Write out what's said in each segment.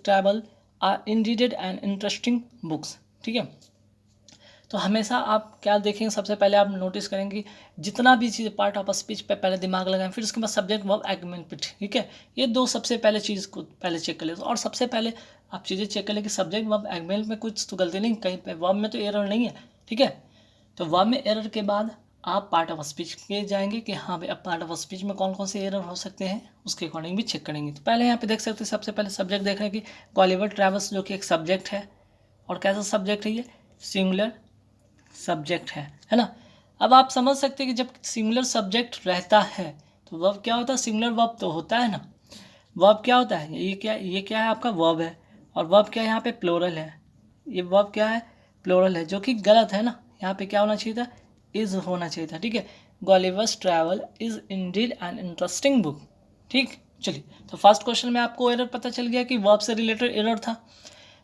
Travel are indeed and interesting books. ठीक है, तो हमेशा आप क्या देखेंगे, सबसे पहले आप नोटिस करेंगे जितना भी चीज़ पार्ट ऑफ स्पीच पे पहले दिमाग लगाएं, फिर उसके बाद सब्जेक्ट वर्ब एग्रीमेंट पे। ठीक है, ये दो सबसे पहले चीज़ को पहले चेक कर ले, और सबसे पहले आप चीज़ें चेक कर ले कि सब्जेक्ट वर्ब एग्रीमेंट में कुछ तो गलती नहीं, कहीं पे वर्ब में तो एरर नहीं है। ठीक है, तो वर्ब में एरर के बाद आप पार्ट ऑफ स्पीच के जाएंगे कि हाँ भाई अब पार्ट ऑफ स्पीच में कौन कौन से एरर हो सकते हैं, उसके अकॉर्डिंग भी चेक करेंगे। तो पहले यहाँ पे देख सकते हैं, सबसे पहले सब्जेक्ट देख रहे हैं कि गॉलिवर ट्रैवल्स जो कि एक सब्जेक्ट है, और कैसा सब्जेक्ट है ये, सिंगुलर सब्जेक्ट है ना। अब आप समझ सकते हैं कि जब सिंगुलर सब्जेक्ट रहता है तो वर्ब क्या होता है, सिंगुलर वर्ब तो होता है ना। वर्ब क्या होता है, ये क्या है आपका वर्ब है, और वर्ब क्या है यहाँ पे प्लोरल है, ये वर्ब क्या है प्लोरल है, जो कि गलत है ना। यहाँ पे क्या होना चाहिए था, इज होना चाहिए था। ठीक है, Gulliver's travel is indeed an interesting book. ठीक, चलिए, तो फर्स्ट क्वेश्चन में आपको एरर पता चल गया कि वर्ब से रिलेटेड एरर था।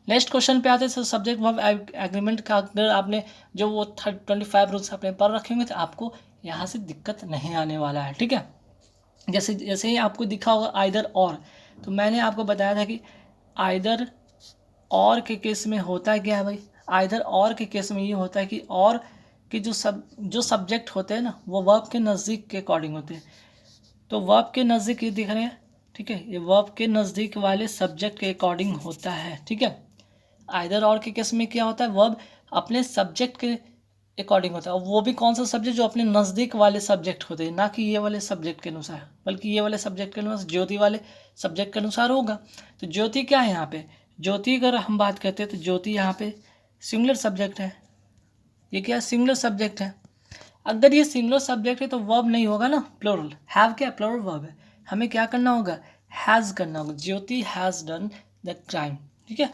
नेक्स्ट क्वेश्चन पे आते हैं, सब्जेक्ट वर्ब एग्रीमेंट का अगर आपने जो वो 25 रूल्स आपने पढ़ रखे होंगे तो आपको यहाँ से दिक्कत नहीं आने वाला है। ठीक है, जैसे जैसे ही आपको दिखा होगा आइदर और, तो मैंने आपको बताया था कि आइदर और के केस में होता है क्या है भाई, आइदर और के केस में ये होता है कि और कि जो सब्जेक्ट होते हैं ना वो वर्ब के नज़दीक के अकॉर्डिंग होते हैं। तो वर्ब के नज़दीक ये दिख रहे हैं, ठीक है, ये वर्ब के नज़दीक वाले सब्जेक्ट के अकॉर्डिंग होता है। ठीक है, आइदर और के केस में क्या होता है, वर्ब अपने सब्जेक्ट के अकॉर्डिंग होता है, और वो भी कौन सा सब्जेक्ट, जो अपने नज़दीक वाले सब्जेक्ट होते हैं, ना कि ये वाले सब्जेक्ट के अनुसार, बल्कि ये वाले सब्जेक्ट के अनुसार, ज्योति वाले सब्जेक्ट के अनुसार होगा। तो ज्योति क्या है यहाँ पे, ज्योति अगर हम बात करते हैं तो ज्योति यहाँ पे सिंगुलर सब्जेक्ट है, ये क्या सिंगुलर सब्जेक्ट है। अगर ये सिंगुलर सब्जेक्ट है तो वर्ब नहीं होगा ना, प्लूरल, हैव क्या प्लूरल वर्ब है, हमें क्या करना होगा, हैज़ करना होगा, ज्योति हैज़ डन द क्राइम। ठीक है,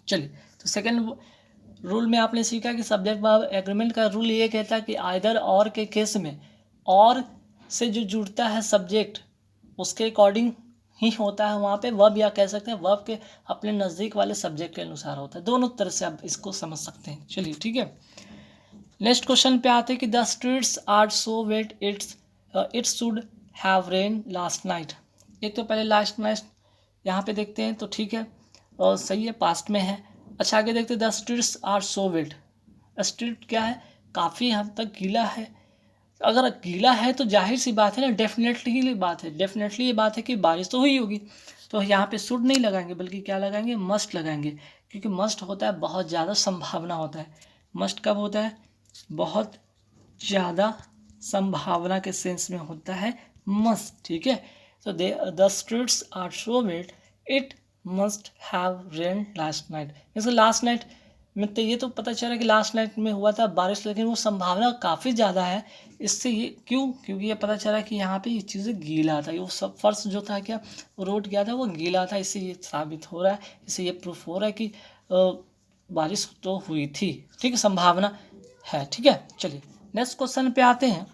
चलिए, तो सेकंड रूल में आपने सीखा कि सब्जेक्ट वर्ब एग्रीमेंट का रूल ये कहता है कि आइदर और के केस में और से जो जुड़ता है सब्जेक्ट उसके अकॉर्डिंग ही होता है, वहाँ पे वर्ब, या कह सकते हैं वर्ब के अपने नज़दीक वाले सब्जेक्ट के अनुसार होता है। दोनों तरह से आप इसको समझ सकते हैं। चलिए, ठीक है, नेक्स्ट क्वेश्चन पे आते हैं कि the streets are so wet it should have rain last night. एक तो पहले लास्ट नाइट यहाँ पे देखते हैं तो ठीक है, और सही है, पास्ट में है। अच्छा, आगे देखते हैं, the streets are so wet, street क्या है, काफ़ी हद तक गीला है। अगर गीला है तो जाहिर सी बात है ना, डेफिनेटली बात है, डेफिनेटली ये बात है कि बारिश तो हुई होगी। तो यहाँ पे शुड नहीं लगाएंगे, बल्कि क्या लगाएंगे, मस्ट लगाएंगे, क्योंकि मस्ट होता है बहुत ज़्यादा संभावना होता है। मस्ट कब होता है, बहुत ज़्यादा संभावना के सेंस में होता है मस्ट। ठीक है, तो the streets are so wet it must have rain last night. जैसे लास्ट नाइट में तो ये तो पता चला कि लास्ट नाइट में हुआ था बारिश, लेकिन वो संभावना काफ़ी ज़्यादा है। इससे ये क्यों, क्योंकि ये पता चला कि यहाँ पे ये चीज़ें गीला था, वो सब फर्श जो था क्या, रोड गया था वो गीला था। इससे ये साबित हो रहा है, इससे ये प्रूफ हो रहा है कि बारिश तो हुई थी। ठीक है, संभावना है। ठीक है, चलिए नेक्स्ट क्वेश्चन पे आते हैं।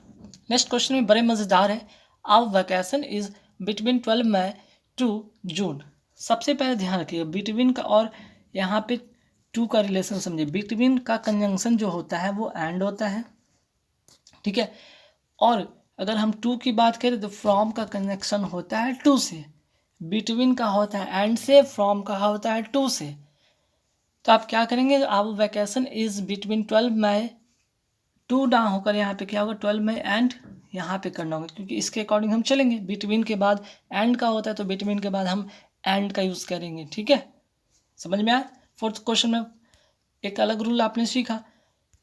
नेक्स्ट क्वेश्चन में बड़े मज़ेदार है, our vacation is between 12 May to June. सबसे पहले ध्यान रखिएगा बिटवीन का, और यहाँ पे टू का रिलेशन समझिए। बिटवीन का कंजंक्शन जो होता है वो एंड होता है। ठीक है, और अगर हम टू की बात करें तो फ्रॉम का कंजंक्शन होता है टू से, बिटवीन का होता है एंड से, फ्रॉम का होता है टू से। तो आप क्या करेंगे, आप vacation is between 12 May to ना होकर यहाँ पे क्या होगा, 12 मई एंड यहाँ पे करना होगा, क्योंकि इसके अकॉर्डिंग हम चलेंगे। बिटवीन के बाद एंड का होता है, तो बिटवीन के बाद हम एंड का यूज़ करेंगे। ठीक है, समझ में आया। फोर्थ क्वेश्चन में एक अलग रूल आपने सीखा।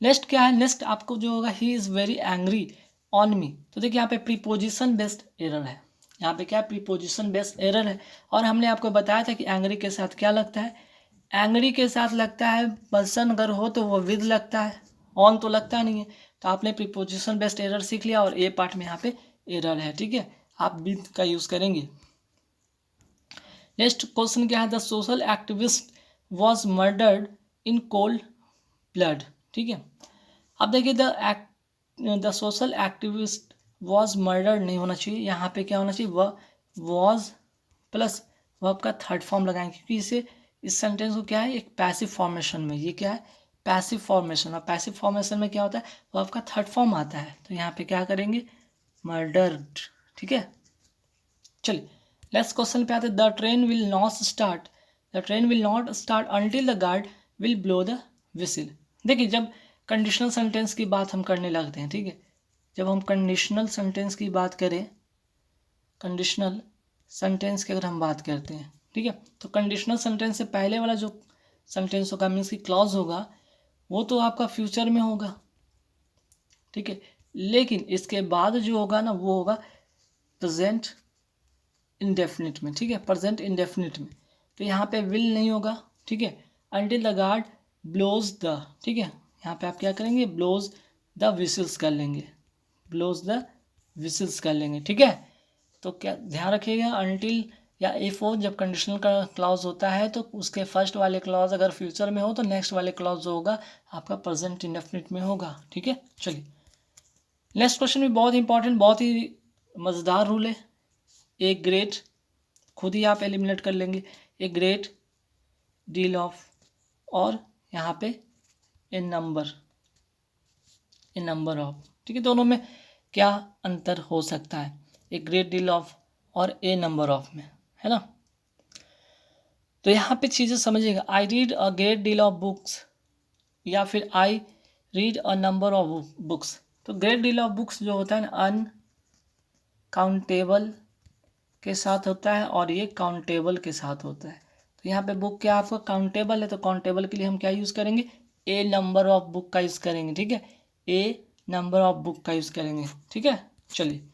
नेक्स्ट क्या है, नेक्स्ट आपको जो होगा, he is very angry on me. तो देखिए यहाँ पे प्रीपोजिशन बेस्ड एरर है, यहाँ पे क्या प्रीपोजिशन बेस्ड एरर है। और हमने आपको बताया था कि एंग्री के साथ क्या लगता है, एंग्री के साथ लगता है पर्सन, अगर हो तो वो विद लगता है, ऑन तो लगता नहीं है। तो आपने प्रीपोजिशन बेस्ड एरर सीख लिया, और ए पार्ट में यहाँ पे एरर है। ठीक है, आप विद का यूज़ करेंगे। नेक्स्ट क्वेश्चन क्या है, the social activist was murdered in cold blood. ठीक है, अब देखिए the social activist was murdered नहीं होना चाहिए, यहाँ पे क्या होना चाहिए, वह वॉज प्लस वर्ब का थर्ड फॉर्म लगाएंगे, क्योंकि इसे इस सेंटेंस को क्या है, एक पैसिव फॉर्मेशन में, ये क्या है पैसिव फॉर्मेशन, और पैसिव फॉर्मेशन में क्या होता है, वर्ब का थर्ड फॉर्म आता है। तो यहाँ पे क्या करेंगे, मर्डर्ड। ठीक है, चलिए नेक्स्ट क्वेश्चन पे आते हैं, the train will not start the train will not start until the guard will blow the whistle. देखिए जब कंडीशनल सेंटेंस की बात हम करने लगते हैं, ठीक है, जब हम कंडीशनल सेंटेंस की बात करें, कंडीशनल सेंटेंस की अगर हम बात करते हैं, ठीक है, तो कंडीशनल सेंटेंस से पहले वाला जो सेंटेंस होगा मीन्स की क्लॉज होगा वो तो आपका फ्यूचर में होगा, ठीक है, लेकिन इसके बाद जो होगा ना वो होगा प्रेजेंट इंडेफिनिट में, ठीक है, प्रेजेंट इंडेफिनिट में। तो यहाँ पे विल नहीं होगा, ठीक है, until the guard blows the, ठीक है, यहाँ पे आप क्या करेंगे, ब्लोज द विसल्स कर लेंगे, ब्लोज द विसल्स कर लेंगे, ठीक है। तो क्या ध्यान रखिएगा, अंटिल या इफ हो जब कंडीशनल का क्लॉज होता है तो उसके फर्स्ट वाले क्लॉज अगर फ्यूचर में हो तो नेक्स्ट वाले क्लॉज जो होगा आपका प्रेजेंट इंडेफिनिट में होगा, ठीक है। चलिए नेक्स्ट क्वेश्चन भी बहुत इंपॉर्टेंट, बहुत ही मज़ेदार रूल है। ए ग्रेट, खुद ही आप एलिमिनेट कर लेंगे, ए ग्रेट डील ऑफ, और यहाँ पे ए नंबर ऑफ, ठीक है, दोनों में क्या अंतर हो सकता है, ए ग्रेट डील ऑफ और ए नंबर ऑफ में, है ना। तो यहाँ पे चीज़ें समझिएगा, I read a great deal of books या फिर I read a number of books. तो ग्रेट डील ऑफ बुक्स जो होता है ना अनकाउंटेबल के साथ होता है और ये काउंटेबल के साथ होता है। तो यहाँ पे बुक क्या आपका काउंटेबल है, तो काउंटेबल के लिए हम क्या यूज़ करेंगे, ए नंबर ऑफ बुक का यूज़ करेंगे, ठीक है, ए नंबर ऑफ बुक का यूज़ करेंगे, ठीक है। चलिए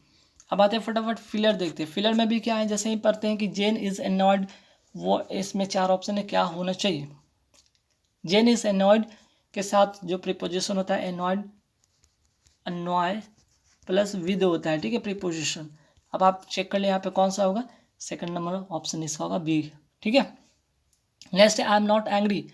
अब आते हैं फटाफट फिलर देखते हैं। फिलर में भी क्या है, जैसे ही पढ़ते हैं कि जेन इज़ एनॉयड, वो इसमें चार ऑप्शन है क्या होना चाहिए। जेन इज़ एनॉयड के साथ जो प्रीपोजिशन होता है एनॉयड, अनॉय प्लस विद होता है, ठीक है, प्रीपोजिशन। अब आप चेक कर ले यहाँ पे कौन सा होगा, सेकंड नंबर ऑप्शन इसका होगा बी, ठीक है। Next I am not angry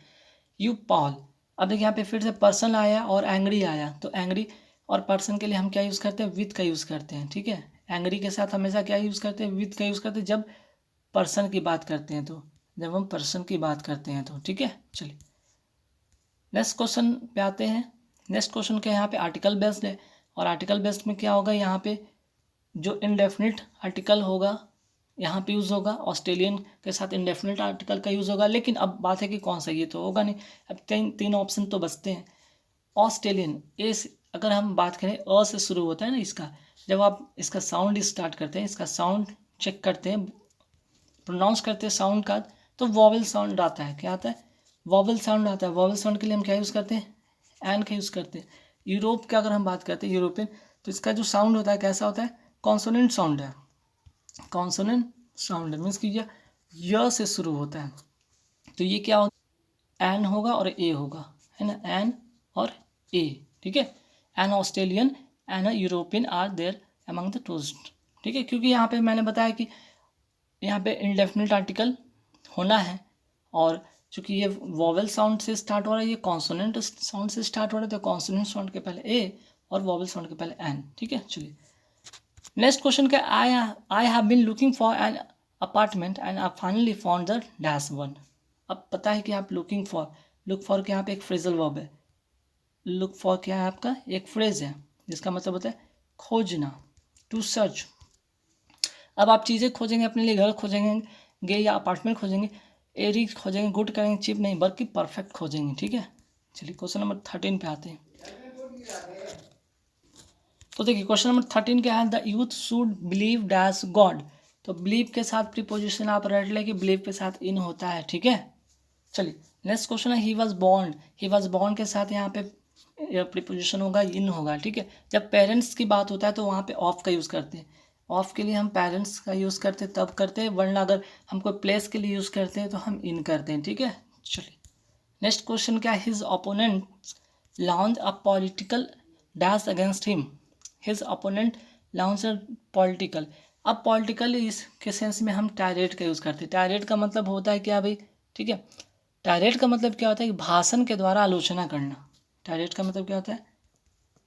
you Paul. अब देखिए यहाँ पे फिर से पर्सन आया और एंग्री आया, तो एंग्री और पर्सन के लिए हम क्या यूज़ करते हैं, विद का यूज़ करते हैं, ठीक है। एंग्री के साथ हमेशा क्या यूज़ करते हैं, विद का यूज़ करते हैं जब पर्सन की बात करते हैं, तो जब हम पर्सन की बात करते हैं तो, ठीक है। चलिए नेक्स्ट क्वेश्चन पे आते हैं। नेक्स्ट क्वेश्चन क्या है, यहाँ पे आर्टिकल बेस्ड है, और आर्टिकल बेस्ड में क्या होगा, यहाँ पे जो इंडेफिनिट आर्टिकल होगा यहाँ पे यूज़ होगा, ऑस्ट्रेलियन के साथ इंडेफिनिट आर्टिकल का यूज़ होगा, लेकिन अब बात है कि कौन सा, ये तो होगा नहीं। अब तीन ऑप्शन तो बचते हैं। ऑस्ट्रेलियन ए अगर हम बात करें अ से शुरू होता है ना इसका, जब आप इसका साउंड स्टार्ट करते हैं, इसका साउंड चेक करते हैं, प्रोनाउंस करते हैं साउंड का, तो वॉवल साउंड आता है, क्या आता है, वॉवल साउंड आता है। वॉवल साउंड के लिए हम क्या यूज़ करते हैं, एन का यूज़ करते हैं। यूरोप का अगर हम बात करते हैं यूरोपियन, तो इसका जो साउंड होता है कैसा होता है, कॉन्सोनेंट साउंड है, कॉन्सोनेंट साउंड है, मीन्स कि य से शुरू होता है, तो ये क्या होगा, एन होगा और ए होगा, है ना, एन और ए, ठीक है। An Australian an European are there among the tourist, ठीक है, क्योंकि यहाँ पे मैंने बताया कि यहाँ पे इंडेफिनिट आर्टिकल होना है, और चूंकि ये वॉवल साउंड से स्टार्ट हो रहा है, ये कॉन्सोनेंट साउंड से स्टार्ट हो रहा है, तो कॉन्सोनेंट साउंड के पहले ए और वॉवल साउंड के पहले एन, ठीक है। चलिए नेक्स्ट क्वेश्चन क्या, I have been looking for an apartment and I finally found the dash one. अब पता है कि आप लुकिंग फॉर, लुक फॉर के यहाँ पे एक फ्रेजल वर्ब है, लुक फॉर क्या है आपका एक फ्रेज है जिसका मतलब होता है खोजना, टू सर्च। अब आप चीज़ें खोजेंगे अपने लिए, घर खोजेंगे या अपार्टमेंट खोजेंगे, एरी खोजेंगे, गुड करेंगे, चीप नहीं बल्कि परफेक्ट खोजेंगे, ठीक है। चलिए क्वेश्चन नंबर 13 पे आते हैं। तो देखिए क्वेश्चन नंबर 13 क्या है, the youth should believe dash God. तो बिलीव के साथ प्रीपोजिशन आप रट लें कि बिलीव के साथ इन होता है, ठीक है। चलिए नेक्स्ट क्वेश्चन है, he was born. He was born के साथ यहाँ पे प्रीपोजिशन होगा इन होगा, ठीक है। जब पेरेंट्स की बात होता है तो वहाँ पे ऑफ का यूज़ करते हैं, ऑफ के लिए हम पेरेंट्स का यूज़ करते हैं तब करते हैं, वरना अगर हम कोई प्लेस के लिए यूज़ करते हैं तो हम इन करते हैं, ठीक है। चलिए नेक्स्ट क्वेश्चन क्या है, his opponent launch a political dash against him. His opponent launch a political. अब पॉलिटिकल इसके सेंस में हम टायरेट का यूज़ करते हैं। टायरेट का मतलब होता है क्या भाई, ठीक है, टायरेट का मतलब क्या होता है कि भाषण के द्वारा आलोचना करना। टायरेट का मतलब क्या होता है,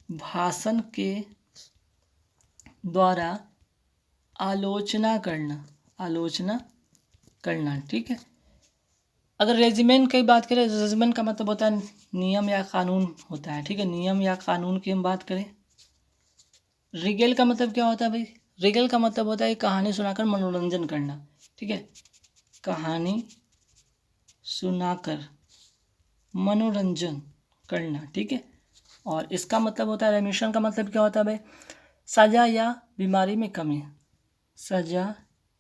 भाषण के द्वारा आलोचना करना, आलोचना करना, ठीक है। अगर रेजिमेंट की बात करें, रेजिमेंट का मतलब होता है नियम या कानून होता है, ठीक है, नियम या कानून की हम बात करें। रिगेल का मतलब क्या होता है भाई, रिगेल का मतलब होता है कहानी सुनाकर मनोरंजन करना, ठीक है, कहानी सुनाकर मनोरंजन करना, ठीक है। और इसका मतलब होता है रेमिशन का मतलब क्या होता है भाई, सजा या बीमारी में कमी, सजा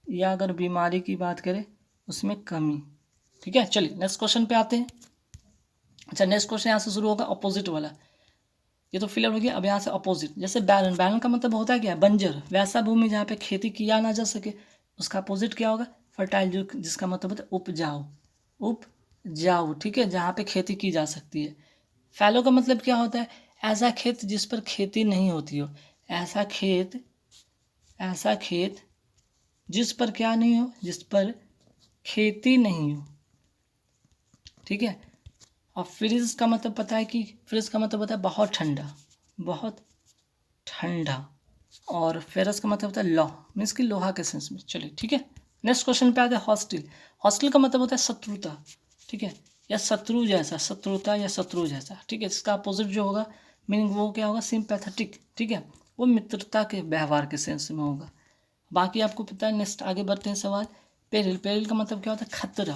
या अगर बीमारी की बात करें उसमें कमी, ठीक है। चलिए नेक्स्ट क्वेश्चन पे आते हैं। अच्छा नेक्स्ट क्वेश्चन यहाँ से शुरू होगा अपोजिट वाला, ये तो फिलअप हो गया। अब यहाँ से अपोजिट, जैसे बैरन, बैरन का मतलब होता है क्या, बंजर, वैसा भूमि जहाँ पे खेती किया ना जा सके, उसका अपोजिट क्या होगा, फर्टाइल, जो जिसका मतलब होता है उपजाऊ, उपजाऊ, ठीक है, जहाँ पे खेती की जा सकती है। फैलो का मतलब क्या होता है, ऐसा खेत जिस पर खेती नहीं होती हो, ऐसा खेत, ऐसा खेत जिस पर क्या नहीं हो, जिस पर खेती नहीं हो, ठीक है। और फ्रीज का मतलब पता है कि फ्रीज का मतलब होता है बहुत ठंडा, बहुत ठंडा। और फेरस का मतलब होता है लौह, मीन्स कि लोहा के सेंस में। चलिए ठीक है, नेक्स्ट क्वेश्चन पे आते हैं हॉस्टिल। हॉस्टिल का मतलब होता है शत्रुता, ठीक है, या शत्रु जैसा, शत्रुता या शत्रु जैसा, ठीक है। इसका अपोजिट जो होगा मीनिंग वो क्या होगा, सिंपैथेटिक, ठीक है, वो मित्रता के व्यवहार के सेंस में होगा। बाकी आपको पता है। नेक्स्ट आगे बढ़ते हैं सवाल। पेरिल, पेरिल का मतलब क्या होता है, खतरा,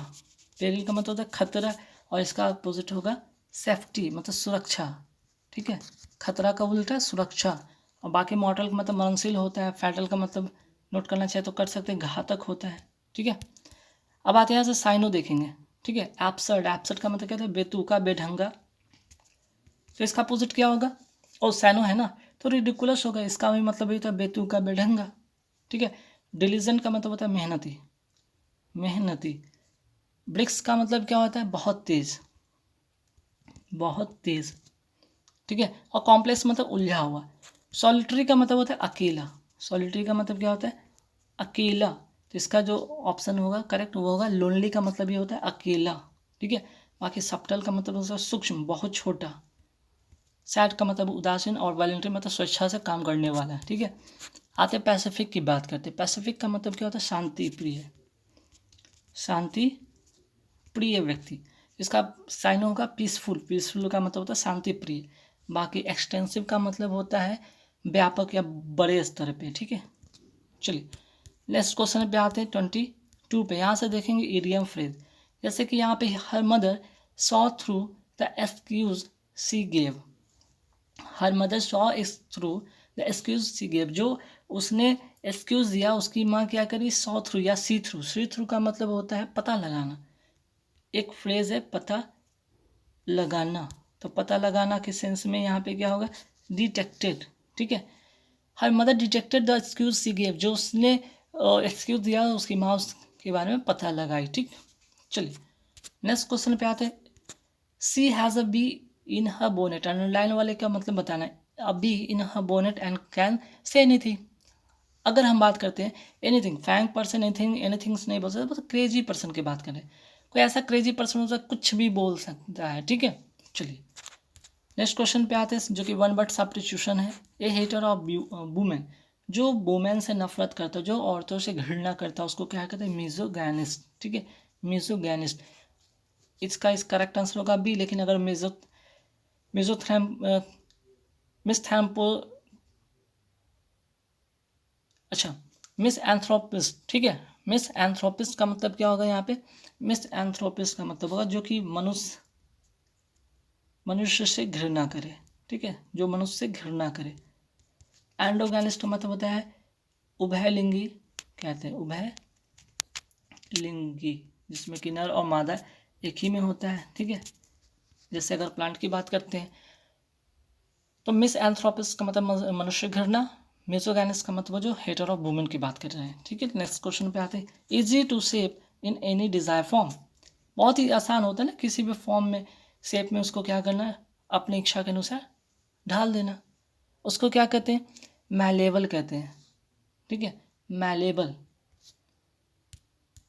पेरिल का मतलब होता है खतरा, और इसका अपोजिट होगा सेफ्टी, मतलब सुरक्षा, ठीक है। खतरा का उल्टा सुरक्षा। और बाकी मॉर्टल का मतलब मरणशील होता है, फैटल का मतलब नोट करना चाहे तो कर सकते हैं, घातक होता है, ठीक है। अब आते हैं यहाँ से साइनो देखेंगे, ठीक है। एब्सर्ड, एब्सर्ड का मतलब क्या होता है, बेतुका, बेढंगा। तो इसका अपोजिट क्या होगा, और सैनो है ना, तो रिडिकुलस होगा, इसका भी मतलब ये होता है बेतुका, बेढंगा, ठीक है। डिलीजेंट का मतलब होता है मेहनती, मेहनती। ब्रिक्स का मतलब क्या होता है, बहुत तेज, बहुत तेज, ठीक है। और कॉम्प्लेक्स मतलब उलझा हुआ। सॉलिटरी का मतलब होता है अकेला, सॉलिटरी का मतलब क्या होता है, अकेला। तो इसका जो ऑप्शन होगा करेक्ट वो होगा लोनली, का मतलब ये होता है अकेला, ठीक है। बाकी सब्टल का मतलब होता है सूक्ष्म, बहुत छोटा। सैड का मतलब उदासीन, और वॉलंटरी मतलब स्वेच्छा से काम करने वाला, ठीक है। आते पैसिफिक की बात करते हैं। पैसिफिक का मतलब क्या होता है, शांति प्रिय, शांति प्रिय व्यक्ति। इसका साइन होगा पीसफुल, पीसफुल का मतलब होता है शांति प्रिय। बाकी एक्सटेंसिव का मतलब होता है व्यापक या बड़े स्तर पे, ठीक है। चलिए नेक्स्ट क्वेश्चन पे आते हैं 22 पे। यहाँ से देखेंगे इडियम फ्रेज, जैसे कि यहाँ पे her mother saw through the excuse C gave, her mother saw is through the excuse C gave, जो उसने एक्सक्यूज दिया उसकी माँ क्या करी, सॉ थ्रू या सी थ्रू। सी थ्रू का मतलब होता है पता लगाना, एक फ्रेज है पता लगाना। तो पता लगाना के सेंस में यहाँ पे क्या होगा, डिटेक्टेड, ठीक है। Her mother detected the excuse C gave, जो उसने एक्सक्यूज दिया उसकी माँ उसके बारे में पता लगाई, ठीक। चलिए नेक्स्ट क्वेश्चन पे आते हैं। She has a bee in her bonnet, underline वाले का मतलब बताना है, a bee in her bonnet and can say anything. अगर हम बात करते हैं एनीथिंग, फैंक पर्सन एनीथिंग, एनीथिंग नहीं बोल सकते, बस क्रेजी पर्सन की बात करें, कोई ऐसा क्रेजी पर्सन हो सकता है कुछ भी बोल सकता है, ठीक है। चलिए नेक्स्ट क्वेश्चन पे आते हैं, जो कि वन वर्ड सब्स्टिट्यूशन है। ए हेटर ऑफ वुमेन, जो वुमेन से नफरत करता है, जो औरतों से घृणा करता है, उसको क्या कहते हैं, मिजोगैनिस्ट, ठीक है, मिजोगैनिस्ट। इसका इस करेक्ट आंसर होगा बी। लेकिन अगर मिजोथैम मिसथैम्पो, अच्छा मिस एंथ्रोपिस्ट, ठीक है। मिस एंथ्रोपिस्ट का मतलब क्या होगा यहाँ पे, मिस एंथ्रोपिस्ट का मतलब होगा जो कि मनुष्य से घृणा करे, ठीक है, जो मनुष्य से घृणा करे। एंडोगैनिस्ट का मतलब होता है उभयलिंगी, कहते हैं उभयलिंगी, जिसमें कि नर और मादा एक ही में होता है, ठीक है। जैसे अगर प्लांट की बात करते हैं तो मिस एंथ्रोपिस्ट का मतलब मनुष्य घृणा, मिसोगैनिस्ट का मतलब जो हेटर ऑफ वुमेन की बात कर रहे हैं, ठीक है। नेक्स्ट क्वेश्चन पे आते हैं। Easy to shape in any desire form, बहुत ही आसान होता है ना, किसी भी फॉर्म में शेप में उसको क्या करना है, अपनी इच्छा के अनुसार ढाल देना, उसको क्या कहते हैं, मैलेबल कहते हैं, ठीक है, मैलेबल।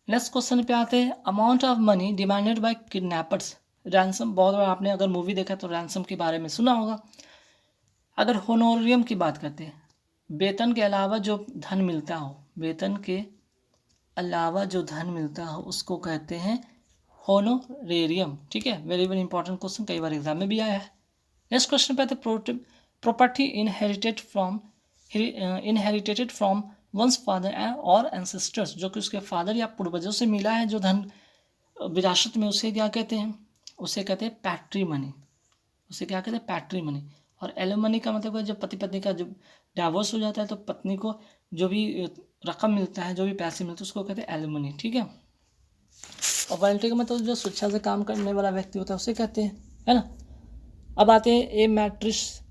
नेक्स्ट क्वेश्चन पे आते हैं। Amount of money demanded by kidnappers, ransom, बहुत बार आपने अगर मूवी देखा तो रैंसम के बारे में सुना होगा। अगर होनोरियम की बात करते हैं, वेतन के अलावा जो धन मिलता हो, वेतन के अलावा जो धन मिलता हो उसको कहते हैं होनोरेरियम, ठीक है। वेरी वेरी इंपॉर्टेंट क्वेश्चन, कई बार एग्जाम में भी आया है। नेक्स्ट क्वेश्चन पे आते हैं। Property inherited from once father और एंसेस्टर्स, जो कि उसके फादर या पूर्वजों से मिला है जो धन विरासत में उसे क्या कहते हैं, उसे कहते हैं पैट्रीमनी, उसे क्या कहते हैं पैट्रीमनी। और एलिमनी का मतलब है जब पति पत्नी का जब डाइवोर्स हो जाता है तो पत्नी को जो भी रकम मिलता है, जो भी पैसे मिलते हैं उसको कहते हैं एलिमनी, ठीक है। और वॉलंटरी का मतलब जो स्वेच्छा से काम करने वाला व्यक्ति होता है उसे कहते हैं, है ना। अब आते हैं ए मैट्रिस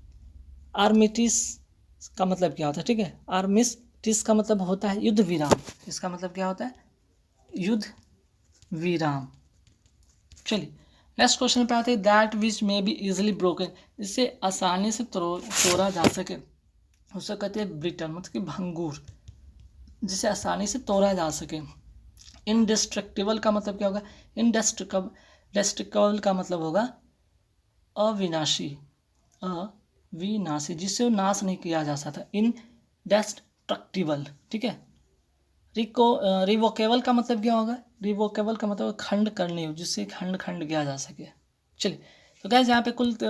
आर्मिटिस का मतलब क्या होता है, ठीक है। आर्मिस्टिस का मतलब होता है युद्ध विराम, इसका मतलब क्या होता है, युद्ध विराम। चलिए नेक्स्ट क्वेश्चन पे आते हैं, that which may be easily broken, इससे आसानी से तोड़ा जा सके, उसे कहते हैं ब्रिटन, मतलब कि भंगूर, जिसे आसानी से तोड़ा जा सके। इनडेस्ट्रक्टिबल का मतलब क्या होगा, इनडेस्ट्रक्टिबल का मतलब होगा अविनाशी, अविनाशी, जिसे नाश नहीं किया जा सकता, इनडेस्ट्रक्टिबल, ठीक है। रिवोकेबल का मतलब क्या होगा, रिवोकेबल का मतलब खंड करने, जिससे खंड किया जा सके। चलिए तो गाइस यहाँ पे कुल